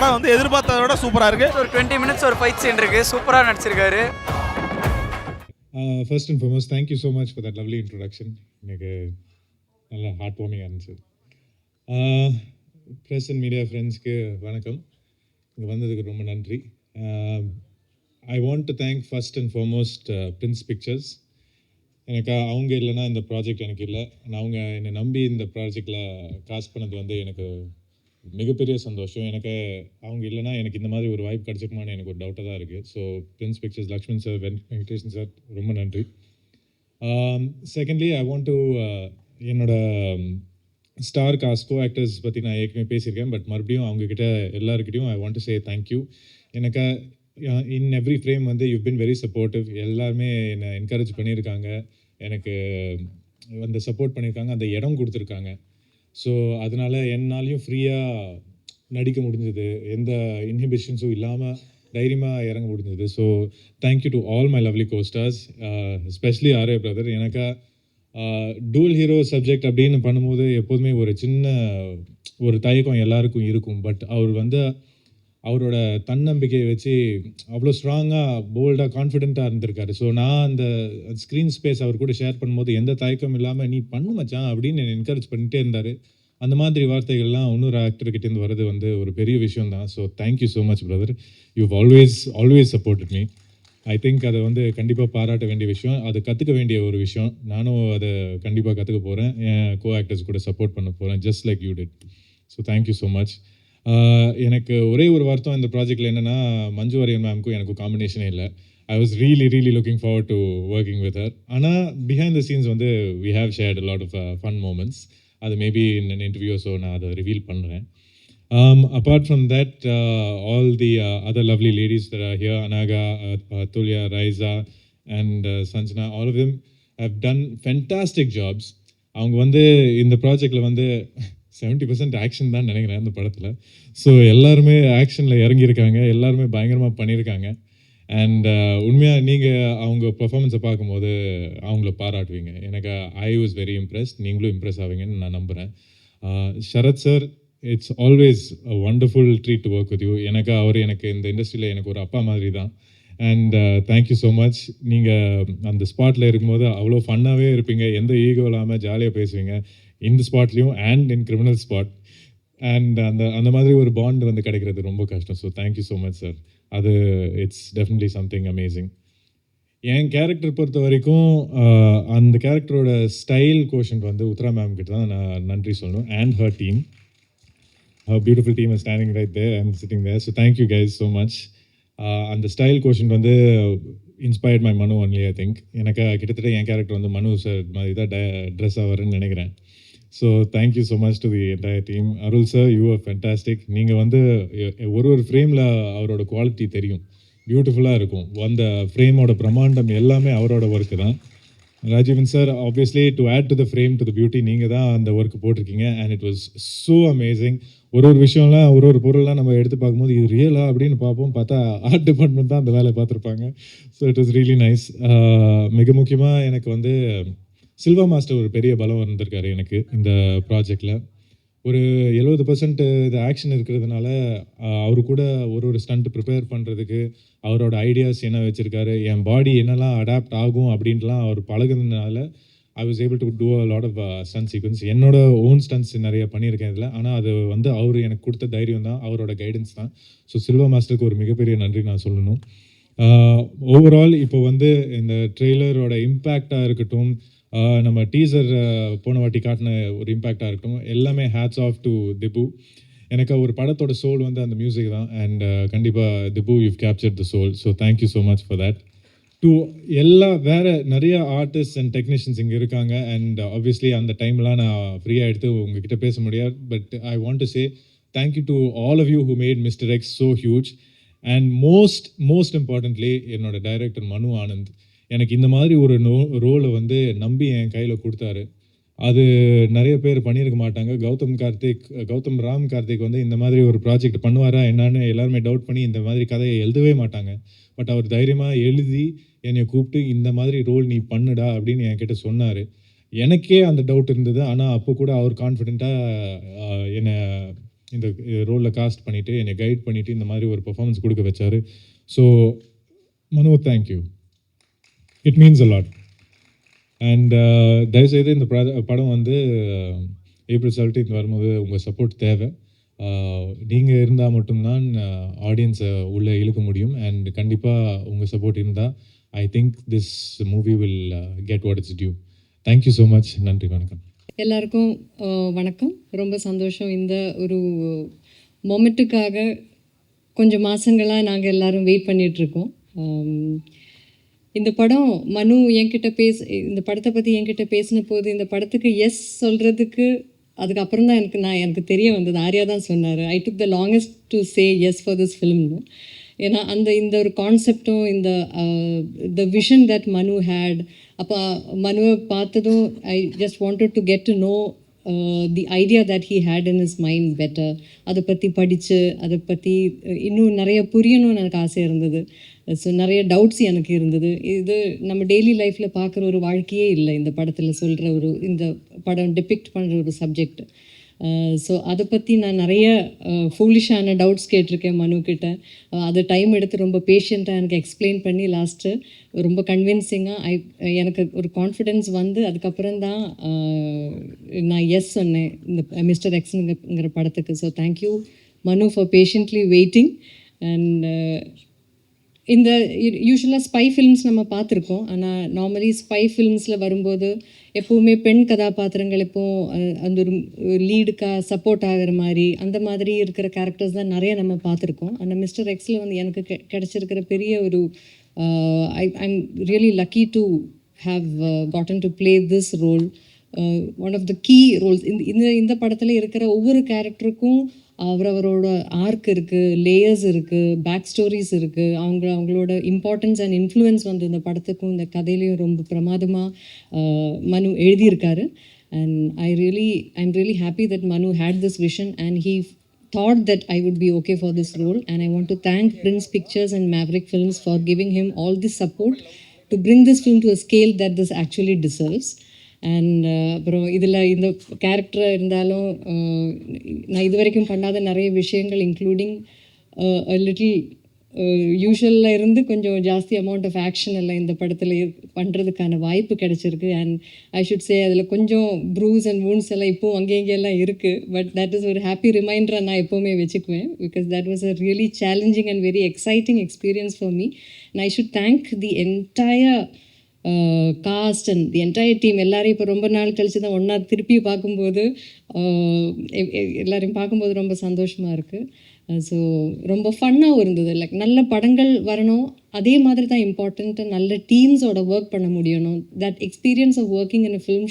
படம் வந்து எதிர்பார்த்ததை விட சூப்பராக இருக்குது. ஒரு 20 மினிட்ஸ் ஒரு ஃபைட் சீன் இருக்குது, சூப்பராக நடிச்சிருக்காரு. First and foremost, thank you so much for that lovely introduction. எனக்கு நல்ல ஹார்ட் வார்மிங்காக இருந்துச்சு. ப்ரெஸ் அண்ட் மீடியா ஃப்ரெண்ட்ஸ்க்கு வணக்கம். இங்கே வந்ததுக்கு ரொம்ப நன்றி. ஐ want to thank first and foremost Prince pictures. எனக்கு அவங்க இல்லைன்னா இந்த ப்ராஜெக்ட் எனக்கு இல்லை. அவங்க என்னை நம்பி இந்த ப்ராஜெக்டில் காசு பண்ணது வந்து எனக்கு மிகப்பெரிய சந்தோஷம். எனக்கு அவங்க இல்லைனா எனக்கு இந்த மாதிரி ஒரு வாய்ப்பு கிடச்சிருக்குமான்னு எனக்கு ஒரு டவுட்டாக தான் இருக்குது. So prince pictures, Lakshman sir, Venkatesan sir, ரொம்ப நன்றி. செகண்ட்லி, ஐ வாண்ட் டு என்னோட ஸ்டார் காஸ்ட் கோ ஆக்டர்ஸ் பற்றி நான் ஏற்கனவே பேசியிருக்கேன். பட் மறுபடியும் அவங்கக்கிட்ட எல்லாருக்கிட்டையும் I want to say thank you. எனக்கு இன் எவ்ரி ஃப்ரேம் வந்து யூ பின் வெரி சப்போர்ட்டிவ். எல்லாருமே என்னை என்கரேஜ் பண்ணியிருக்காங்க, எனக்கு அந்த சப்போர்ட் பண்ணியிருக்காங்க, அந்த இடம் கொடுத்துருக்காங்க. ஸோ அதனால் என்னாலையும் ஃப்ரீயாக நடிக்க முடிஞ்சது, எந்த இன்ஹிபிஷன்ஸும் இல்லாமல் தைரியமாக இறங்க முடிஞ்சது. So thank you to all my lovely co-stars, especially Arya brother. எனக்கு டூல் ஹீரோ சப்ஜெக்ட் அப்படின்னு பண்ணும்போது எப்போதுமே ஒரு சின்ன ஒரு தயக்கம் எல்லாருக்கும் இருக்கும். பட் அவர் வந்து அவரோட தன்னம்பிக்கையை வச்சு அவ்வளோ ஸ்ட்ராங்காக, போல்டாக, கான்ஃபிடென்ட்டாக இருந்திருக்காரு. ஸோ நான் அந்த ஸ்க்ரீன் ஸ்பேஸ் அவர் கூட ஷேர் பண்ணும்போது எந்த தயக்கம் இல்லாமல் நீ பண்ணு மச்சான் அப்படின்னு என்னை என்கரேஜ் பண்ணிகிட்டே இருந்தார். அந்த மாதிரி வார்த்தைகள்லாம் இன்னொரு ஆக்டர்கிட்டேருந்து வர்றது வந்து ஒரு பெரிய விஷயம் தான். So thank you so much brother. You've always supported me. I think அதை வந்து கண்டிப்பாக பாராட்ட வேண்டிய விஷயம், அதை கற்றுக்க வேண்டிய ஒரு விஷயம். நானும் அதை கண்டிப்பாக கற்றுக்க போகிறேன், என் கோ ஆக்டர்ஸ் கூட சப்போர்ட் பண்ண போகிறேன், just like you did. So thank you so much. எனக்கு ஒரே ஒரு வருத்தம் இந்த ப்ராஜெக்டில் என்னென்னா, மஞ்சு வாரியர் மேம்க்கும் எனக்கு காம்பினேஷனே இல்லை. I was really looking forward to working with her. ஆனால் பிஹைண்ட் த சீன்ஸ் வந்து we have shared a lot of fun moments. அது மேபி இன் இன்டர்வியூ, ஸோ நான் அதை ரிவீல் பண்ணுறேன். Apart from that, all the other lovely ladies that are here, Anaga, Tulya, Raiza and Sanjana, all of them have done fantastic jobs. அவங்க வந்து இந்த ப்ராஜெக்டில் வந்து 70% action தான் நினைக்கிறேன் இந்த படத்தில். ஸோ எல்லாருமே ஆக்ஷனில் இறங்கியிருக்காங்க, எல்லாருமே பயங்கரமாக பண்ணியிருக்காங்க. அண்ட் உண்மையாக நீங்கள் அவங்க பர்ஃபார்மன்ஸை பார்க்கும்போது அவங்கள பாராட்டுவீங்க. எனக்கு ஐ வாஸ் வெரி இம்ப்ரெஸ்ட். நீங்களும் இம்ப்ரெஸ் ஆவீங்கன்னு நான் நம்புகிறேன். Sharath sir, it's always a wonderful treat to work with you. எனக்கு இந்த இண்டஸ்ட்ரியில் எனக்கு ஒரு அப்பா மாதிரி தான். And thank you so much. நீங்கள் அந்த ஸ்பாட்டில் இருக்கும்போது அவ்வளோ ஃபன்னாகவே இருப்பீங்க, எந்த ஈகோ இல்லாமல் ஜாலியாக பேசுவீங்க, இந்த ஸ்பாட்லேயும் and in criminal spot. And அந்த மாதிரி ஒரு பாண்ட் வந்து கிடைக்கிறது ரொம்ப கஷ்டம். So thank you so much sir. அது இட்ஸ் டெஃபினெட்லி சம்திங் அமேசிங். என் கேரக்டர் பொறுத்த வரைக்கும் அந்த கேரக்டரோட ஸ்டைல் கோஷன்ட் வந்து உத்ரா மேம் கிட்ட தான் நான் நன்றி சொல்லணும். And her team, her beautiful team is standing right there and sitting there. So thank you guys so much. அந்த ஸ்டைல் கோஷன் வந்து இன்ஸ்பயர்ட் மை மனு ஒன்லி. ஐ திங்க் எனக்கு கிட்டத்தட்ட என் கேரக்டர் வந்து மனு சார் மாதிரி தான் ட்ரெஸ் ஆவாருன்னு நினைக்கிறேன். So thank you so much to the entire team. Arul sir, you are fantastic. நீங்கள் வந்து ஒரு ஃப்ரேமில் அவரோட குவாலிட்டி தெரியும், பியூட்டிஃபுல்லாக இருக்கும். அந்த ஃப்ரேமோட பிரம்மாண்டம் எல்லாமே அவரோட ஒர்க்கு தான். Rajeevan sir, obviously to add to the frame, to the beauty, நீங்கள் தான் அந்த ஒர்க் போட்டிருக்கீங்க. And it was so amazing. ஒரு விஷயம்லாம், ஒரு பொருள்லாம் நம்ம எடுத்து பார்க்கும்போது இது ரியலா அப்படின்னு பார்ப்போம், பார்த்தா ஆர்ட் டிபார்ட்மெண்ட் தான் அந்த வேலையை பார்த்துருப்பாங்க. So it was really nice. மிக முக்கியமாக எனக்கு வந்து சில்வா மாஸ்டர் ஒரு பெரிய பலம் வந்திருக்காரு எனக்கு இந்த ப்ராஜெக்டில். ஒரு 70% இது ஆக்ஷன் இருக்கிறதுனால அவரு கூட ஒரு ஸ்டண்ட் ப்ரிப்பேர் பண்ணுறதுக்கு அவரோட ஐடியாஸ் என்ன வச்சுருக்காரு, என் பாடி என்னெல்லாம் அடாப்ட் ஆகும் அப்படின்ட்டுலாம் அவர் பழகுனதுனால I was able to do a lot of stunt sequence. என்னோட ஓன் ஸ்டன்ட்ஸ் நிறைய பண்ணியிருக்கேன் இதில். ஆனால் அது வந்து அவர் எனக்கு கொடுத்த தைரியம் தான், அவரோட கைடன்ஸ் தான். ஸோ சில்வா மாஸ்டருக்கு ஒரு மிகப்பெரிய நன்றி நான் சொல்லணும். ஓவரால் இப்போ வந்து இந்த ட்ரெய்லரோட இம்பேக்டாக இருக்கட்டும், நம்ம டீசர் போன வாட்டி காட்டின ஒரு இம்பேக்டாக இருக்கட்டும், எல்லாமே ஹேட்ஸ் ஆஃப் டு திபு. எனக்கு ஒரு படத்தோட சோல் வந்து அந்த மியூசிக் தான். அண்ட் கண்டிப்பாக Dhibu, you've captured the soul. So thank you so much for that. To வேறு நிறைய ஆர்டிஸ்ட் அண்ட் டெக்னீஷியன்ஸ் இங்கே இருக்காங்க. அண்ட் ஆப்வியஸ்லி அந்த டைம்லாம் நான் ஃப்ரீயாக எடுத்து உங்ககிட்ட பேச முடியாது. But I want to say thank you to all of you who made mister X so huge. And most importantly என்னோட டைரக்டர் மனு ஆனந்த் எனக்கு இந்த மாதிரி ஒரு ரோலை வந்து நம்பி என் கையில் கொடுத்தாரு. அது நிறைய பேர் பண்ணியிருக்க மாட்டாங்க. கௌதம் ராம் கார்த்திக் வந்து இந்த மாதிரி ஒரு ப்ராஜெக்ட் பண்ணுவாரா என்னன்னு எல்லாருமே டவுட் பண்ணி இந்த மாதிரி கதையை எழுதவே மாட்டாங்க. பட் அவர் தைரியமாக எழுதி என்னை கூப்பிட்டு இந்த மாதிரி ரோல் நீ பண்ணுடா அப்படின்னு என்கிட்ட சொன்னார். எனக்கே அந்த டவுட் இருந்தது. ஆனால் அப்போ கூட அவர் கான்ஃபிடெண்ட்டாக என்னை இந்த ரோலில் காஸ்ட் பண்ணிவிட்டு என்னை கைட் பண்ணிவிட்டு இந்த மாதிரி ஒரு பெர்ஃபார்மன்ஸ் கொடுக்க வச்சார். ஸோ மனு, thank you. It means a lot. And தயவுசெய்து இந்த படம் வந்து ஏப்ரல் 17 வரும்போது உங்கள் சப்போர்ட் தேவை. நீங்கள் இருந்தால் மட்டும்தான் ஆடியன்ஸை உள்ளே இழுக்க முடியும். அண்ட் கண்டிப்பாக உங்கள் சப்போர்ட் இருந்தால் I think this movie will get what it's due. Thank you so much. நன்றி, வணக்கம். எல்லாருக்கும் வணக்கம். ரொம்ப சந்தோஷம். இந்த ஒரு மொமெண்ட்டுக்காக கொஞ்சம் மாதங்களாக நாங்கள் எல்லோரும் வெயிட் பண்ணிகிட்ருக்கோம். இந்த படம் மனு என்கிட்ட இந்த படத்தை பற்றி என்கிட்ட பேசின போது இந்த படத்துக்கு எஸ் சொல்கிறதுக்கு அதுக்கப்புறம் தான் எனக்கு தெரிய வந்தது. ஆர்யா தான் சொன்னார், I took the longest to say yes for this ஃபிலிம்னு. ஏன்னா இந்த ஒரு கான்செப்டும் the vision that Manu had. அப்போ மனுவை பார்த்ததும் I just wanted to get to know the idea that he had in his mind better. அதை பற்றி படித்து அதை பற்றி இன்னும் நிறைய புரியணும்னு எனக்கு ஆசை இருந்தது. ஸோ நிறைய டவுட்ஸ் எனக்கு இருந்தது. இது நம்ம டெய்லி லைஃப்பில் பார்க்குற ஒரு வாழ்க்கையே இல்லை இந்த படத்தில் சொல்கிற இந்த படம் டிபிக்ட் பண்ணுற ஒரு சப்ஜெக்ட். ஸோ அதை பற்றி நான் நிறைய ஃபூலிஷான டவுட்ஸ் கேட்டிருக்கேன் மனுக்கிட்ட. அது டைம் எடுத்து ரொம்ப பேஷண்ட்டாக எனக்கு எக்ஸ்பிளைன் பண்ணி லாஸ்ட்டு ரொம்ப கன்வின்சிங்காக எனக்கு ஒரு கான்ஃபிடென்ஸ் வந்து அதுக்கப்புறம் தான் நான் எஸ் சொன்னேன் இந்த மிஸ்டர் எக்ஸுங்கிற படத்துக்கு. ஸோ தேங்க்யூ மனு ஃபார் பேஷண்ட்லி வெயிட்டிங். அண்ட் இந்த யூஸ்வலாக ஸ்பை ஃபிலிம்ஸ் நம்ம பார்த்துருக்கோம். ஆனால் நார்மலி ஸ்பை ஃபிலிம்ஸில் வரும்போது எப்போவுமே பெண் கதாபாத்திரங்கள் அந்த ஒரு லீடுக்காக சப்போர்ட் ஆகிற மாதிரி அந்த மாதிரி இருக்கிற கேரக்டர்ஸ் தான் நிறைய நம்ம பார்த்துருக்கோம். ஆனால் மிஸ்டர் எக்ஸில் வந்து எனக்கு கிடச்சிருக்கிற பெரிய ஒரு I'm really lucky to have gotten to play this role. One of the key roles. இந்த படத்தில் இருக்கிற ஒவ்வொரு கேரக்டருக்கும் அவரோட ஆர்க் இருக்குது, லேயர்ஸ் இருக்குது, பேக் ஸ்டோரிஸ் இருக்குது. அவங்களோட இம்பார்ட்டன்ஸ் அண்ட் இன்ஃப்ளூயன்ஸ் வந்து இந்த படத்துக்கும் இந்த கதையிலையும் ரொம்ப பிரமாதமாக மனு எழுதியிருக்காரு. And I'm really happy that Manu had this vision and he thought that I would be okay for this role. And I want to thank Prince Pictures and Maverick Films for giving him all this support to bring this film to a scale that this actually deserves. And அப்புறம் இதில் இந்த character இருந்தாலும் நான் இது வரைக்கும் பண்ணாத நிறைய விஷயங்கள் இன்க்ளூடிங் லிட்டில் யூஷுவலில் இருந்து கொஞ்சம் ஜாஸ்தி அமௌண்ட் ஆஃப் ஆக்ஷன் எல்லாம் இந்த படத்தில் பண்ணுறதுக்கான வாய்ப்பு கிடச்சிருக்கு. அண்ட் ஐ ஷுட் சே அதில் கொஞ்சம் ப்ரூஸ் அண்ட் வூண்ட்ஸ் எல்லாம் இப்போவும் அங்கே இங்கெல்லாம் இருக்குது. பட் தட் இஸ் ஒரு ஹாப்பி ரிமைண்டராக நான் எப்போவுமே வச்சுக்குவேன். Because that was a really challenging and very exciting experience for me. And I should thank the entire cost and the entire team. எல்லாரையும் இப்போ ரொம்ப நாள் கழித்து தான் ஒன்றா திருப்பி பார்க்கும்போது எல்லோரையும் பார்க்கும்போது ரொம்ப சந்தோஷமாக இருக்குது. ஸோ ரொம்ப ஃபன்னாகவும் இருந்தது. லைக் நல்ல படங்கள் வரணும், அதே மாதிரி தான் இம்பார்ட்டண்ட்டு நல்ல டீம்ஸோட ஒர்க் பண்ண முடியணும். That experience of working in a film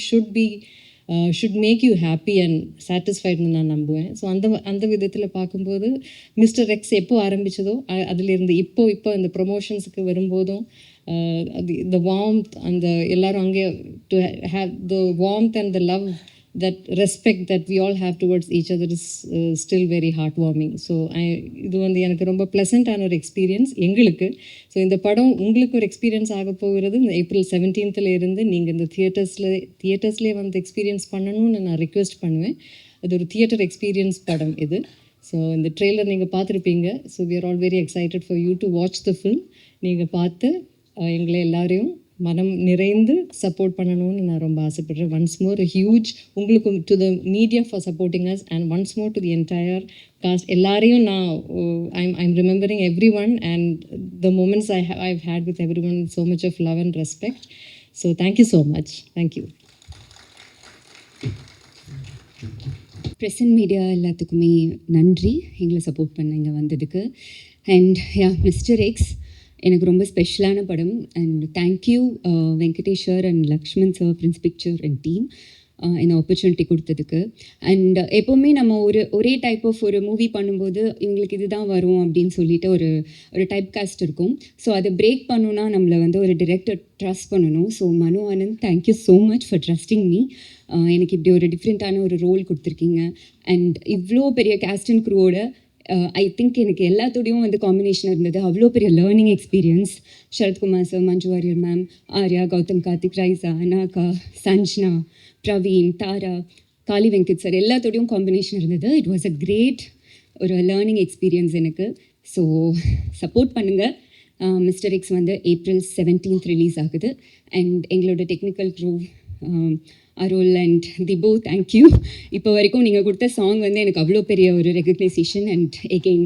should make you happy and சாட்டிஸ்ஃபைடுன்னு நான் நம்புவேன். ஸோ அந்த விதத்தில் பார்க்கும்போது மிஸ்டர் எக்ஸ் எப்போ ஆரம்பித்ததோ அதிலிருந்து இப்போ இந்த ப்ரொமோஷன்ஸுக்கு வரும்போதும் the warmth and எல்லாரும் அங்கே to have the warmth and the love, that respect that we all have towards each other is still very heartwarming. So இது வந்து எனக்கு ரொம்ப ப்ளசண்ட்டான ஒரு எக்ஸ்பீரியன்ஸ் எங்களுக்கு. ஸோ இந்த படம் உங்களுக்கு ஒரு எக்ஸ்பீரியன்ஸ் ஆக போகிறது. இந்த ஏப்ரல் 17th இருந்து நீங்கள் இந்த தியேட்டர்ஸ்லேயே வந்து எக்ஸ்பீரியன்ஸ் பண்ணணும்னு நான் ரிக்வெஸ்ட் பண்ணுவேன். இது ஒரு தியேட்டர் எக்ஸ்பீரியன்ஸ் படம் இது. ஸோ இந்த ட்ரெய்லர் நீங்கள் பார்த்துருப்பீங்க. So we are all very excited for you to watch the film. நீங்கள் பார்த்து எங்களை எல்லாரையும் மனம் நிறைந்து சப்போர்ட் பண்ணணும்னு நான் ரொம்ப ஆசைப்படுறேன். ஒன்ஸ் மோர் ஹியூஜ் உங்களுக்கு to the media for supporting us and once more to the entire cast. எல்லாரையும் நான் I'm remembering every one and the moments I've had with every one so much of love and respect. So thank you so much. Thank you. Present media எல்லாத்துக்குமே நன்றி எங்களை support பண்ண இங்கே வந்ததுக்கு. And mister X எனக்கு ரொம்ப ஸ்பெஷலான படம். And thank you Venkatesh sir and Lakshman sir, Prince picture and team இந்த ஆப்பர்ச்சுனிட்டி கொடுத்ததுக்கு. அண்ட் எப்போவுமே நம்ம ஒரே டைப் ஆஃப் ஒரு மூவி பண்ணும்போது இவங்களுக்கு இதுதான் வரும் அப்படின்னு சொல்லிட்டு ஒரு டைப் காஸ்ட் இருக்கும். ஸோ அதை பிரேக் பண்ணணுன்னா நம்மளை வந்து ஒரு டிரெக்டர் ட்ரஸ்ட் பண்ணணும். ஸோ மனு Anand, thank you so much for trusting me. எனக்கு இப்படி ஒரு டிஃப்ரெண்ட்டான ஒரு ரோல் கொடுத்துருக்கீங்க. அண்ட் இவ்வளோ பெரிய கேஸ்ட் அண்ட் க்ரூவோட ஐ திங்க் எனக்கு எல்லாத்தோடையும் வந்து காம்பினேஷன் இருந்தது. அவ்வளோ பெரிய learning experience. Sarathkumar sir, Manju Warrier ma'am, Arya, Gautham Karthik, Raiza, Anagha, Sanjana, Praveen, Thara, Kaali Venkat sir எல்லாத்தோடையும் காம்பினேஷன் இருந்தது. இட் வாஸ் அ கிரேட் ஒரு லேர்னிங் எக்ஸ்பீரியன்ஸ் எனக்கு. ஸோ சப்போர்ட் பண்ணுங்கள். மிஸ்டர் எக்ஸ் வந்து April 17th ரிலீஸ் ஆகுது. அண்ட் எங்களோட technical crew Arul and Dibu, thank you. இப்போ வரைக்கும் நீங்கள் கொடுத்த சாங் வந்து எனக்கு அவ்வளோ பெரிய ஒரு ரெகக்னைசேஷன். அண்ட் எகெயின்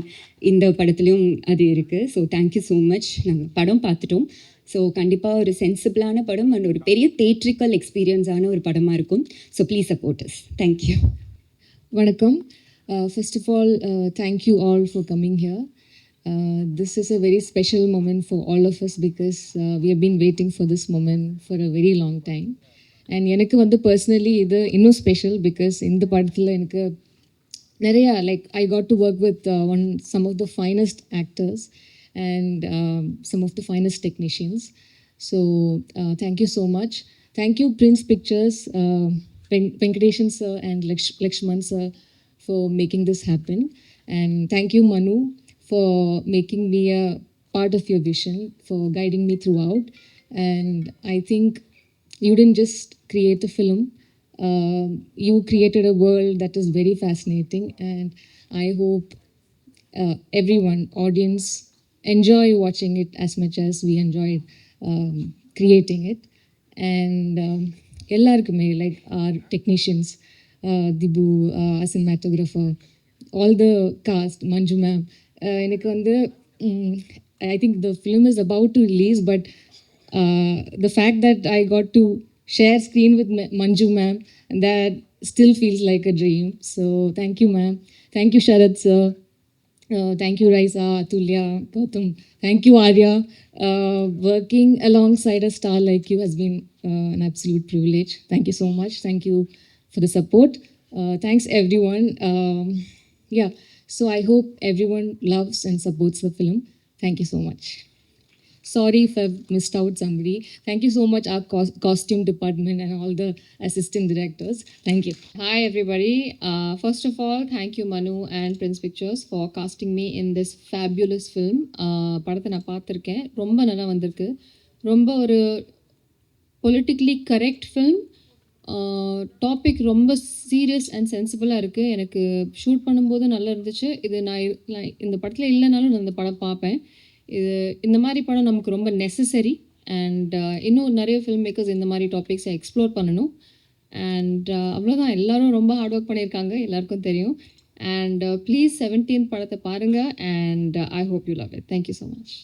இந்த படத்துலையும் அது இருக்குது. So thank you so much. நாங்கள் படம் பார்த்துட்டோம். ஸோ கண்டிப்பாக ஒரு சென்சிபிளான படம் அண்ட் ஒரு பெரிய தேட்ரிக்கல் எக்ஸ்பீரியன்ஸான ஒரு படமாக இருக்கும். So please support us. Thank you. Vanakkam. First of all, thank you all for coming here. This is a very special moment for all of us because we have been waiting for this moment for a very long time. And எனக்கு வந்து personally இது இன்னும் special because இந்த படத்தில் எனக்கு நிறையா I got to work with some of the finest actors and some of the finest technicians. So thank you so much. Thank you Prince Pictures, Venkateshan sir and Lakshman sir for making this happen. And thank you Manu for making me a part of your vision, for guiding me throughout. And I think you didn't just create a film, you created a world that is very fascinating. And I hope everyone, audience, enjoy watching it as much as we enjoyed creating it. And ellarkume, like our technicians, Dibu, our cinematographer, all the cast, Manju ma'am, எனக்கு வந்து I think the film is about to release, but the fact that I got to share screen with Manju ma'am, that still feels like a dream. So thank you ma'am. Thank you Sharad sir. Thank you Raisa, Atulya, Gautam. Thank you Arya. Working alongside a star like you has been an absolute privilege. Thank you so much. Thank you for the support. Thanks everyone. Yeah, so I hope everyone loves and supports the film. Thank you so much. Sorry if I've missed out somebody. Thank you so much our costume department and all the assistant directors. Thank you. Hi everybody. First of all, thank you Manu and Prince Pictures for casting me in this fabulous film. படத்தை நான் பார்த்துருக்கேன். ரொம்ப நல்லா வந்திருக்கு. ரொம்ப ஒரு politically correct film. Topic ரொம்ப serious and சென்சிபிளாக இருக்குது. எனக்கு ஷூட் பண்ணும்போது நல்லா இருந்துச்சு. இது நான் இந்த படத்தில் இல்லைனாலும் நான் இந்த படம் பார்ப்பேன். இது இந்த மாதிரி படம் நமக்கு ரொம்ப நெசசரி. அண்ட் இன்னும் நிறைய ஃபில்ம் மேக்கர்ஸ் இந்த மாதிரி டாபிக்ஸை எக்ஸ்ப்ளோர் பண்ணணும். அண்ட் அவ்வளோதான். எல்லோரும் ரொம்ப ஹார்ட் ஒர்க் பண்ணியிருக்காங்க, எல்லாருக்கும் தெரியும். அண்ட் ப்ளீஸ் 17th படத்தை பாருங்கள். And I hope you love it. Thank you so much.